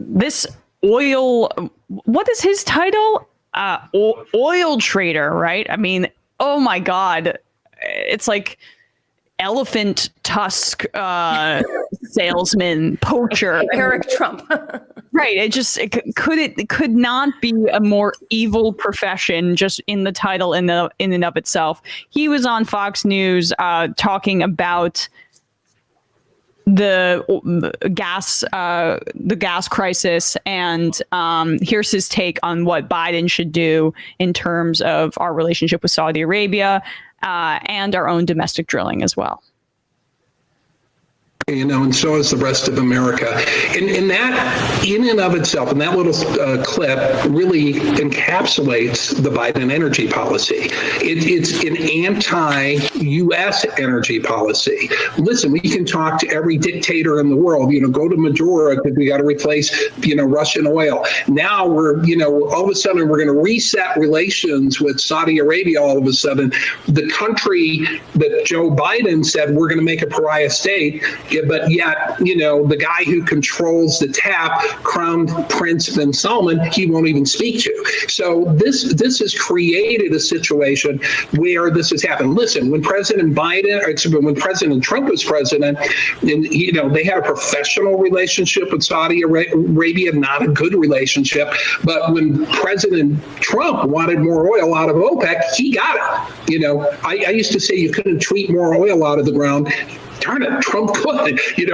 this oil, what is his title? Oil trader, right? I mean, oh my God. It's like elephant tusk salesman, poacher. Eric Trump. Right. It could not be a more evil profession just in the title in and of itself. He was on Fox News talking about the gas crisis, and here's his take on what Biden should do in terms of our relationship with Saudi Arabia and our own domestic drilling as well. And so is the rest of America. And that, in and of itself, and that little clip really encapsulates the Biden energy policy. It's an anti-U.S. energy policy. Listen, we can talk to every dictator in the world, go to Maduro because we got to replace, Russian oil. Now we're, all of a sudden we're going to reset relations with Saudi Arabia all of a sudden. The country that Joe Biden said we're going to make a pariah state, but yet, the guy who controls the tap, Crown Prince bin Salman, he won't even speak to. So this has created a situation where this has happened. Listen, when President Trump was president, and they had a professional relationship with Saudi Arabia, not a good relationship. But when President Trump wanted more oil out of OPEC, he got it. I used to say you couldn't tweet more oil out of the ground. Darn it, Trump could. He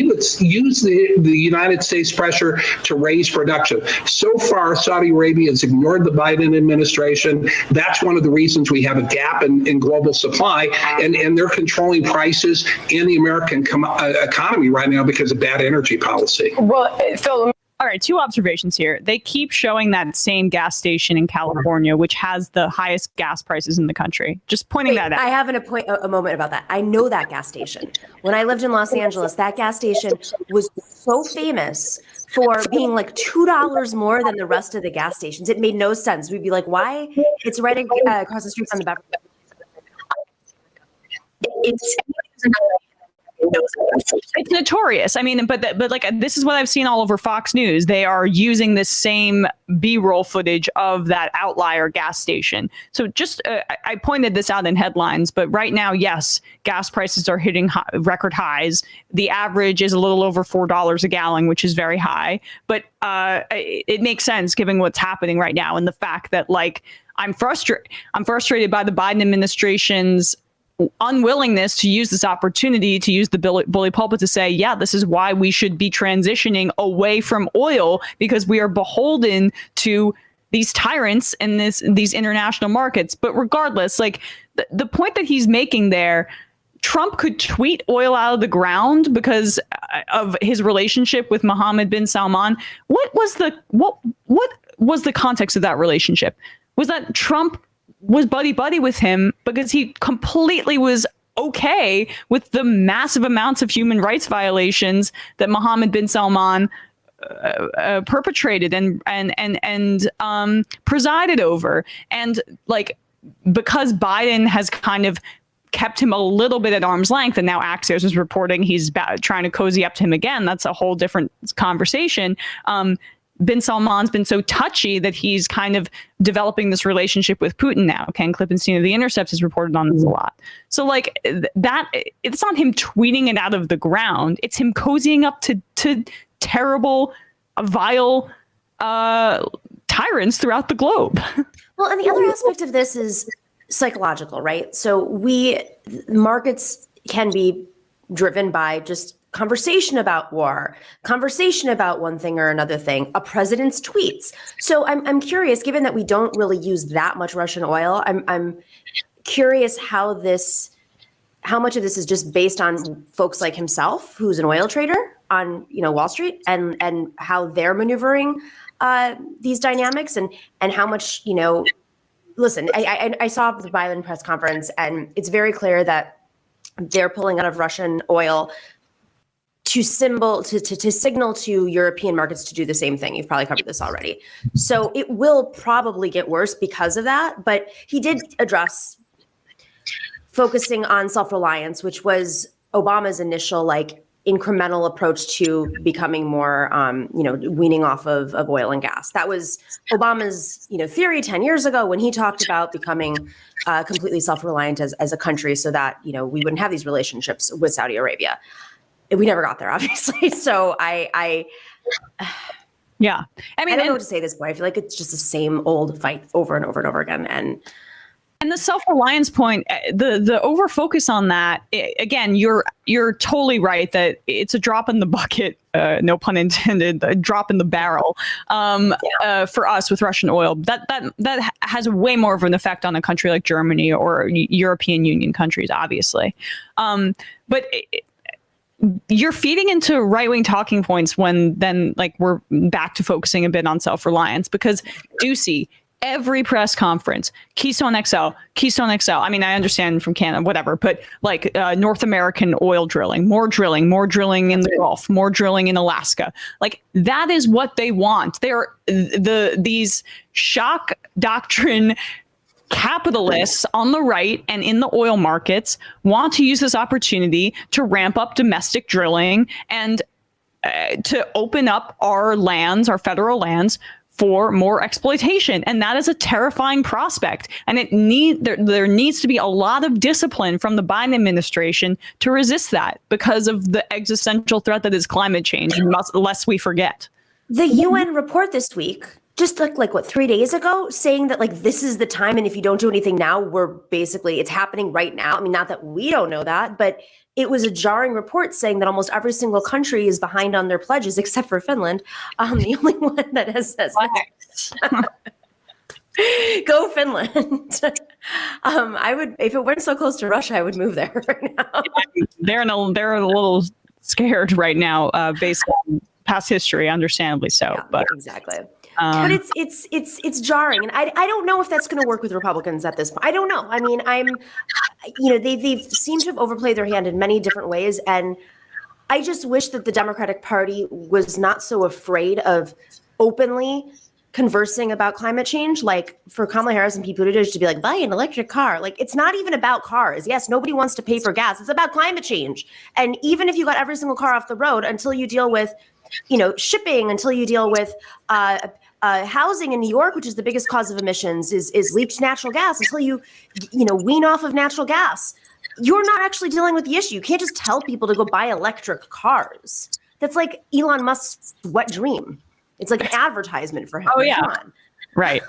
would use the United States pressure to raise production. So far, Saudi Arabia has ignored the Biden administration. That's one of the reasons we have a gap in global supply, and they're controlling prices in the American economy right now because of bad energy policy. Well, Phil, all right, two observations here. They keep showing that same gas station in California, which has the highest gas prices in the country. Just pointing that out. I have a moment about that. I know that gas station. When I lived in Los Angeles, that gas station was so famous for being like $2 more than the rest of the gas stations. It made no sense. We'd be like, why? It's right across the street from the back. It's notorious. I mean, but this is what I've seen all over Fox News. They are using this same B-roll footage of that outlier gas station. So just I pointed this out in headlines, but right now, yes, gas prices are hitting record highs. The average is a little over $4 a gallon, which is very high. But it makes sense given what's happening right now and the fact that I'm frustrated by the Biden administration's unwillingness to use this opportunity to use the bully pulpit to say, yeah, this is why we should be transitioning away from oil, because we are beholden to these tyrants in these international markets. But regardless, the point that he's making there, Trump could tweet oil out of the ground because of his relationship with Mohammed bin Salman. What was the context of that relationship? Was that Trump was buddy-buddy with him because he completely was okay with the massive amounts of human rights violations that Mohammed bin Salman perpetrated and presided over. And because Biden has kind of kept him a little bit at arm's length, and now Axios is reporting he's trying to cozy up to him again. That's a whole different conversation. Bin Salman's been so touchy that he's kind of developing this relationship with Putin now. Ken Klippenstein of The Intercept has reported on this a lot. So that, it's not him tweeting it out of the ground. It's him cozying up to terrible, vile tyrants throughout the globe. Well, and the other aspect of this is psychological, right? So markets can be driven by just conversation about war, conversation about one thing or another thing, a president's tweets. So I'm curious, given that we don't really use that much Russian oil, I'm curious how much of this is just based on folks like himself, who's an oil trader on Wall Street, and how they're maneuvering these dynamics, and how much Listen, I saw the Biden press conference, and it's very clear that they're pulling out of Russian oil to signal to European markets to do the same thing. You've probably covered this already. So it will probably get worse because of that. But he did address focusing on self-reliance, which was Obama's initial incremental approach to becoming more, weaning off of oil and gas. That was Obama's, theory 10 years ago when he talked about becoming completely self-reliant as a country so that, we wouldn't have these relationships with Saudi Arabia. We never got there, obviously. So yeah. I don't know what to say at this point. I feel like it's just the same old fight over and over and over again. And the self-reliance point, the over focus on that, again, you're totally right that it's a drop in the bucket, no pun intended, a drop in the barrel for us with Russian oil. That has way more of an effect on a country like Germany or European Union countries, obviously. But you're feeding into right-wing talking points when then we're back to focusing a bit on self-reliance, because Ducey, every press conference, Keystone XL. I mean, I understand from Canada, whatever, but North American oil drilling, more drilling in the Gulf, more drilling in Alaska. That is what they want. They're these shock doctrine capitalists on the right and in the oil markets want to use this opportunity to ramp up domestic drilling and to open up our lands, our federal lands, for more exploitation. And that is a terrifying prospect. And there needs to be a lot of discipline from the Biden administration to resist that, because of the existential threat that is climate change, lest we forget. The UN report this week, just what, 3 days ago, saying that this is the time, and if you don't do anything now, it's happening right now. I mean, not that we don't know that, but it was a jarring report saying that almost every single country is behind on their pledges, except for Finland. The only one that has go Finland. I would, if it weren't so close to Russia, I would move there right now. They're a little scared right now, based on past history, understandably so. Yeah, but exactly. But it's jarring, and I don't know if that's going to work with Republicans at this point. I don't know. I mean, they seem to have overplayed their hand in many different ways, and I just wish that the Democratic Party was not so afraid of openly conversing about climate change. For Kamala Harris and Pete Buttigieg to be buy an electric car. It's not even about cars. Yes, nobody wants to pay for gas. It's about climate change. And even if you got every single car off the road, until you deal with shipping, until you deal with housing in New York, which is the biggest cause of emissions, is leaked natural gas. Until you wean off of natural gas, you're not actually dealing with the issue. You can't just tell people to go buy electric cars. That's like Elon Musk's wet dream. It's like an advertisement for him. Oh yeah, right.